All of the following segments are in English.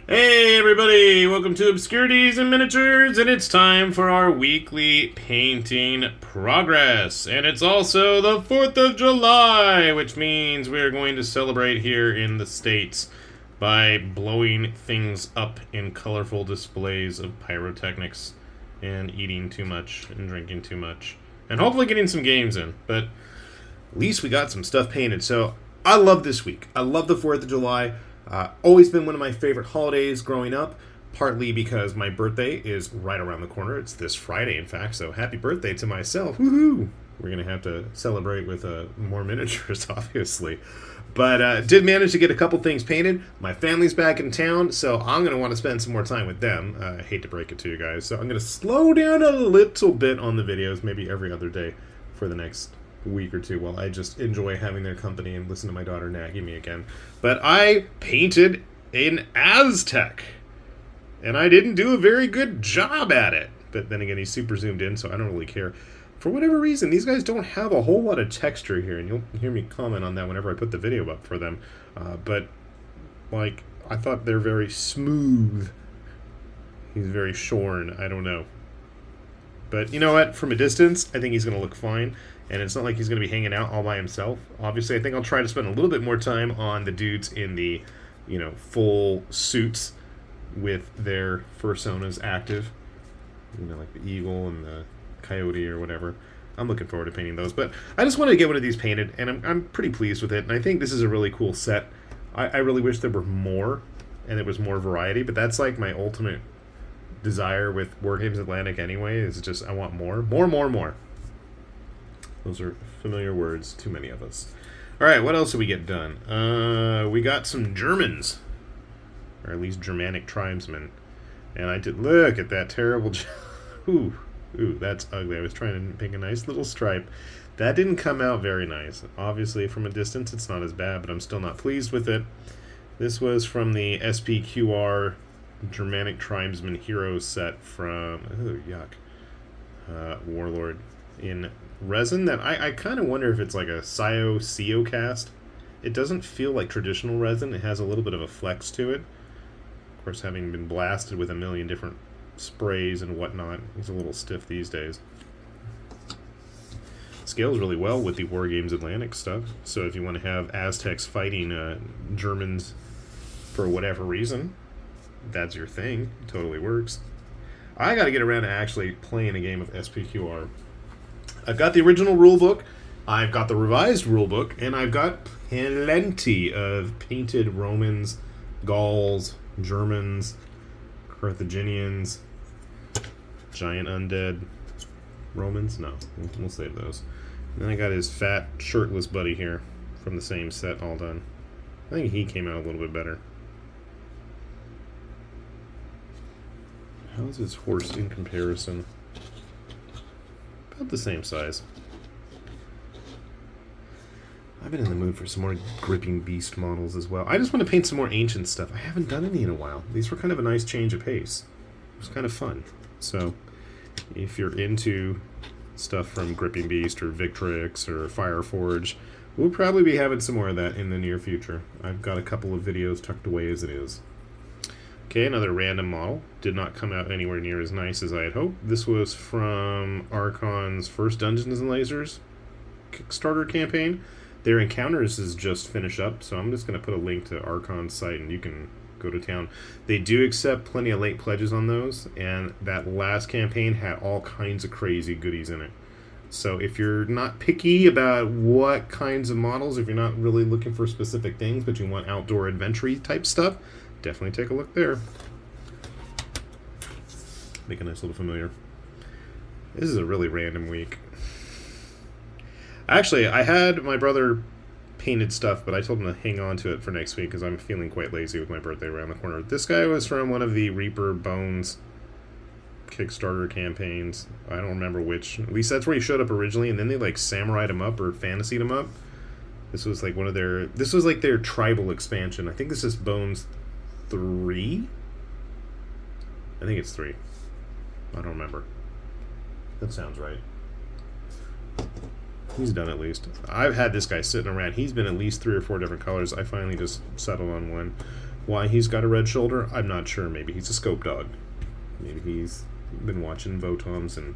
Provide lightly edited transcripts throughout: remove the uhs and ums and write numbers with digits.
Hey everybody, welcome to Obscurities and Miniatures, and it's time for our weekly painting progress. And it's also the 4th of July, which means we're going to celebrate here in the States by blowing things up in colorful displays of pyrotechnics and eating too much and drinking too much. And hopefully getting some games in, but at least we got some stuff painted. So I love this week. I love the 4th of July. Always been one of my favorite holidays growing up, partly because my birthday is right around the corner. It's this Friday, in fact, so happy birthday to myself. Woohoo! We're going to have to celebrate with more miniatures, obviously. But did manage to get a couple things painted. My family's back in town, so I'm going to want to spend some more time with them. I hate to break it to you guys, so I'm going to slow down a little bit on the videos, maybe every other day for the next week or two while I just enjoy having their company and listen to my daughter nagging me again. But I painted an Aztec, and I didn't do a very good job at it. But then again, he's super zoomed in, so I don't really care. For whatever reason, these guys don't have a whole lot of texture here, and you'll hear me comment on that whenever I put the video up for them. But, like, I thought they're very smooth. He's very shorn. I don't know. But you know what? From a distance, I think he's going to look fine. And it's not like he's going to be hanging out all by himself. Obviously, I think I'll try to spend a little bit more time on the dudes in the, full suits with their fursonas active. Like the eagle and the coyote or whatever. I'm looking forward to painting those. But I just wanted to get one of these painted, and I'm pretty pleased with it. And I think this is a really cool set. I really wish there were more, and there was more variety. But that's like my ultimate desire with Wargames Atlantic anyway, is just I want more. More. Those are familiar words, too many of us. Alright, what else did we get done? We got some Germans, or at least Germanic tribesmen. And I did, look at that terrible ooh, that's ugly. I was trying to pick a nice little stripe. That didn't come out very nice. Obviously, from a distance, it's not as bad, but I'm still not pleased with it. This was from the SPQR Germanic Tribesmen Heroes set from, Warlord in resin that I kind of wonder if it's like a CO cast. It doesn't feel like traditional resin. It has a little bit of a flex to it. Of course, having been blasted with a million different sprays and whatnot, he's a little stiff these days. Scales really well with the Wargames Atlantic stuff. So if you want to have Aztecs fighting Germans for whatever reason, that's your thing. It totally works. I got to get around to actually playing a game of SPQR. I've got the original rulebook, I've got the revised rulebook, and I've got plenty of painted Romans, Gauls, Germans, Carthaginians, giant undead Romans. No, we'll save those. And then I got his fat, shirtless buddy here from the same set all done. I think he came out a little bit better. How's his horse in comparison? About the same size. I've been in the mood for some more gripping beast models as well. I just want to paint some more ancient stuff. I haven't done any in a while. These were kind of a nice change of pace. It was kind of fun. So, if you're into stuff from Gripping Beast or Victrix or Fireforge, we'll probably be having some more of that in the near future. I've got a couple of videos tucked away as it is. Okay, another random model. Did not come out anywhere near as nice as I had hoped. This was from Archon's first Dungeons & Lasers Kickstarter campaign. Their Encounters is just finished up, so I'm just going to put a link to Archon's site and you can go to town. They do accept plenty of late pledges on those, and that last campaign had all kinds of crazy goodies in it. So if you're not picky about what kinds of models, if you're not really looking for specific things, but you want outdoor adventure type stuff, definitely take a look there. Make a nice little familiar. This is a really random week. Actually, I had my brother painted stuff, but I told him to hang on to it for next week because I'm feeling quite lazy with my birthday around the corner. This guy was from one of the Reaper Bones Kickstarter campaigns. I don't remember which. At least that's where he showed up originally, and then they like samurai'd him up or fantasied him up. This was like one of their... This was like their tribal expansion. I think this is Bones 3? I think it's 3. I don't remember. That sounds right. He's done at least. I've had this guy sitting around. He's been at least 3 or 4 different colors. I finally just settled on one. Why he's got a red shoulder, I'm not sure. Maybe he's a scope dog. Maybe he's been watching Votoms and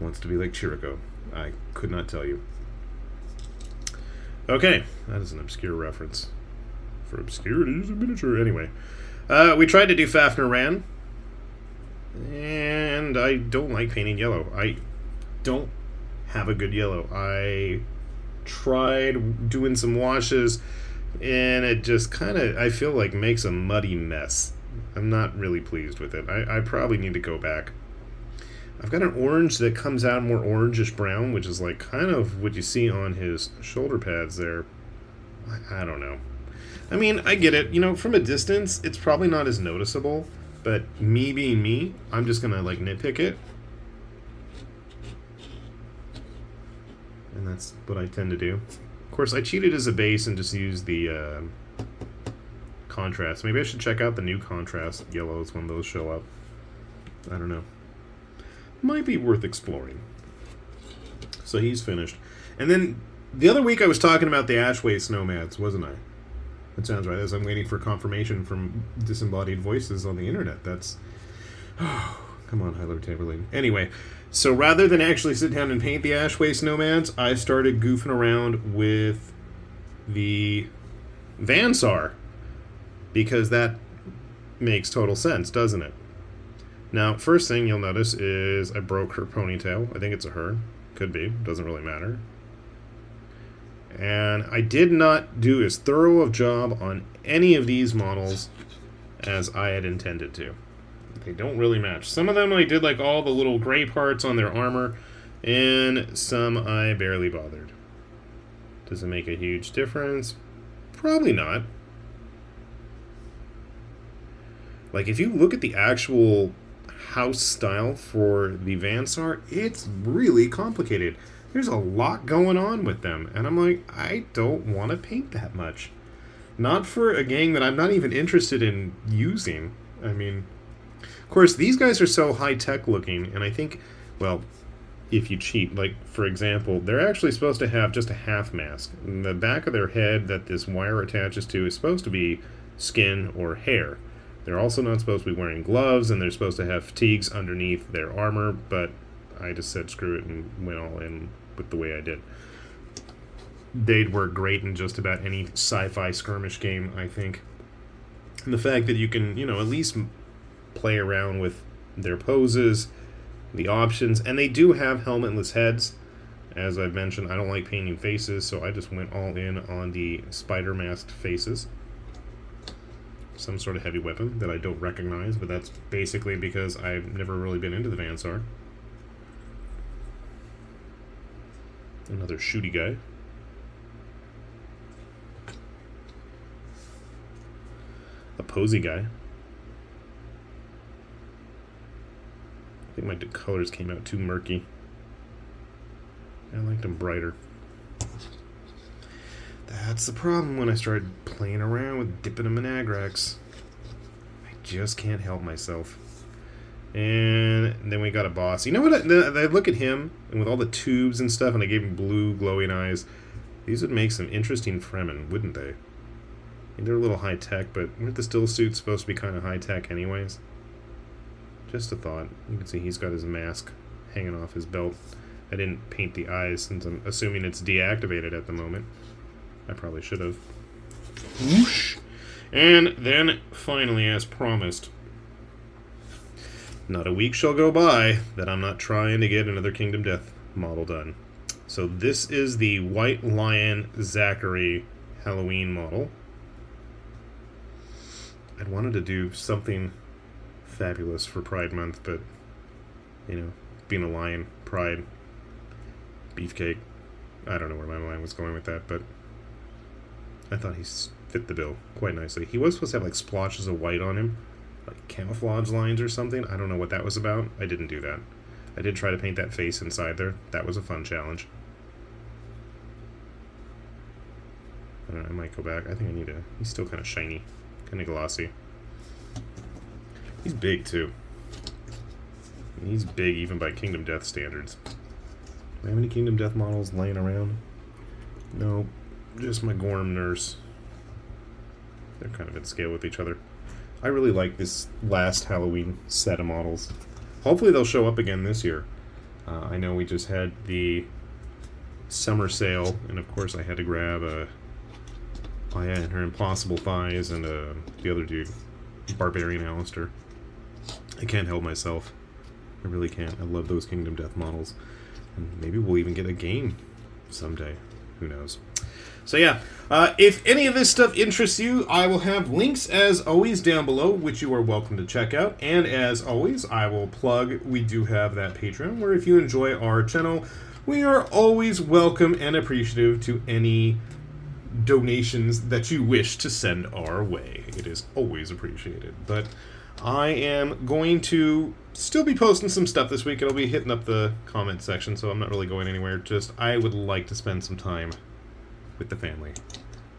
wants to be like Chirico. I could not tell you. Okay, that is an obscure reference. For obscurities in miniature. Anyway, we tried to do Fafnir Ran, and I don't like painting yellow. I don't have a good yellow. I tried doing some washes, and it just kind of, I feel like, makes a muddy mess. I'm not really pleased with it. I probably need to go back. I've got an orange that comes out more orangish brown, which is like kind of what you see on his shoulder pads there. I don't know. I mean, I get it. You know, from a distance, it's probably not as noticeable, but me being me, I'm just going to like nitpick it. And that's what I tend to do. Of course, I cheated as a base and just used the contrast. Maybe I should check out the new contrast yellows when those show up. I don't know. Might be worth exploring. So he's finished. And then the other week I was talking about the Ashwaste Nomads, wasn't I? That sounds right, as I'm waiting for confirmation from disembodied voices on the internet. That's... Oh, come on, Hyler Taberlane. Anyway, so rather than actually sit down and paint the Ashwaste Nomads, I started goofing around with the Vansar. Because that makes total sense, doesn't it? Now, first thing you'll notice is I broke her ponytail. I think it's a her. Could be. Doesn't really matter. And I did not do as thorough of job on any of these models as I had intended to. They don't really match. Some of them I did like all the little gray parts on their armor, and some I barely bothered. Does it make a huge difference? Probably not. Like, if you look at the actual house style for the Vansar, it's really complicated. There's a lot going on with them, and I'm like, I don't want to paint that much. Not for a gang that I'm not even interested in using. I mean, of course, these guys are so high-tech looking, and I think, well, if you cheat, like, for example, they're actually supposed to have just a half mask. And the back of their head that this wire attaches to is supposed to be skin or hair. They're also not supposed to be wearing gloves, and they're supposed to have fatigues underneath their armor, but I just said screw it and went all in with the way I did. They'd work great in just about any sci-fi skirmish game, I think. And the fact that you can, you know, at least play around with their poses, the options, and they do have helmetless heads. As I've mentioned, I don't like painting faces, so I just went all in on the spider masked faces. Some sort of heavy weapon that I don't recognize, but that's basically because I've never really been into the Vansar. Another shooty guy. A posy guy. I think my colors came out too murky. I liked them brighter. That's the problem when I started playing around with dipping them in Agrax. I just can't help myself. And then we got a boss. You know what? I look at him, and with all the tubes and stuff, and I gave him blue, glowing eyes. These would make some interesting Fremen, wouldn't they? They're a little high-tech, but weren't the still suits supposed to be kind of high-tech anyways? Just a thought. You can see he's got his mask hanging off his belt. I didn't paint the eyes since I'm assuming it's deactivated at the moment. I probably should have. Whoosh! And then, finally, as promised, not a week shall go by that I'm not trying to get another Kingdom Death model done. So this is the White Lion Zachary Halloween model. I'd wanted to do something fabulous for Pride Month, but, you know, being a lion, pride, beefcake, I don't know where my mind was going with that, but I thought he fit the bill quite nicely. He was supposed to have, like, splotches of white on him, like camouflage lines or something. I don't know what that was about. I didn't do that. I did try to paint that face inside there. That was a fun challenge. I don't know, I might go back. I think I need to... He's still kind of shiny, kind of glossy. He's big, too. He's big even by Kingdom Death standards. Do I have any Kingdom Death models laying around? No, just my Gorm nurse. They're kind of in scale with each other. I really like this last Halloween set of models. Hopefully they'll show up again this year. I know we just had the summer sale, and of course I had to grab Aya and her Impossible Thighs and the other dude, Barbarian Alistair. I can't help myself. I really can't. I love those Kingdom Death models. And maybe we'll even get a game someday. Who knows? So yeah, if any of this stuff interests you, I will have links as always down below, which you are welcome to check out. And as always, I will plug, we do have that Patreon, where if you enjoy our channel, we are always welcome and appreciative to any donations that you wish to send our way. It is always appreciated. But I am going to still be posting some stuff this week. It'll be hitting up the comment section, so I'm not really going anywhere. Just, I would like to spend some time with the family.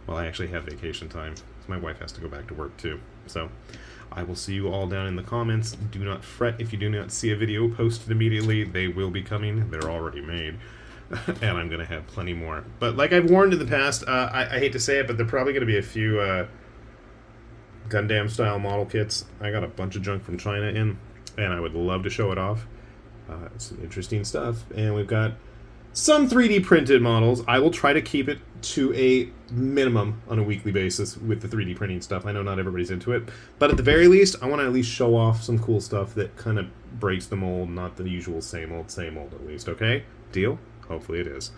Well, I actually have vacation time, so my wife has to go back to work too. So I will see you all down in the comments. Do not fret if you do not see a video posted immediately. They will be coming. They're already made. And I'm going to have plenty more. But like I've warned in the past, I hate to say it, but there are probably going to be a few Gundam-style model kits. I got a bunch of junk from China in, and I would love to show it off. It's some interesting stuff. And we've got some 3D printed models. I will try to keep it to a minimum on a weekly basis with the 3D printing stuff. I know not everybody's into it, but at the very least, I want to at least show off some cool stuff that kind of breaks the mold, not the usual same old at least, okay? Deal? Hopefully it is.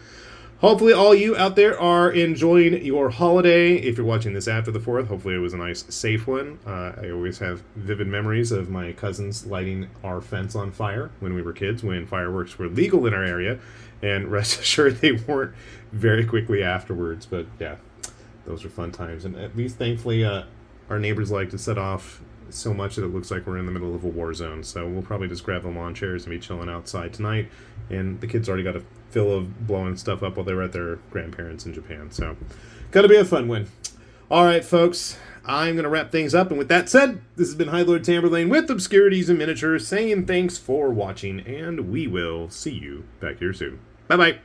Hopefully all you out there are enjoying your holiday. If you're watching this after the 4th, hopefully it was a nice, safe one. I always have vivid memories of my cousins lighting our fence on fire when we were kids, when fireworks were legal in our area. And rest assured, they weren't very quickly afterwards. But yeah, those are fun times. And at least, thankfully, our neighbors like to set off so much that it looks like we're in the middle of a war zone. So we'll probably just grab the lawn chairs and be chilling outside tonight. And the kids already got a fill of blowing stuff up while they were at their grandparents in Japan. So gonna be a fun one. All right, folks. I'm going to wrap things up, and with that said, this has been High Lord Tamberlane with Obscurities and Miniatures, saying thanks for watching, and we will see you back here soon. Bye-bye.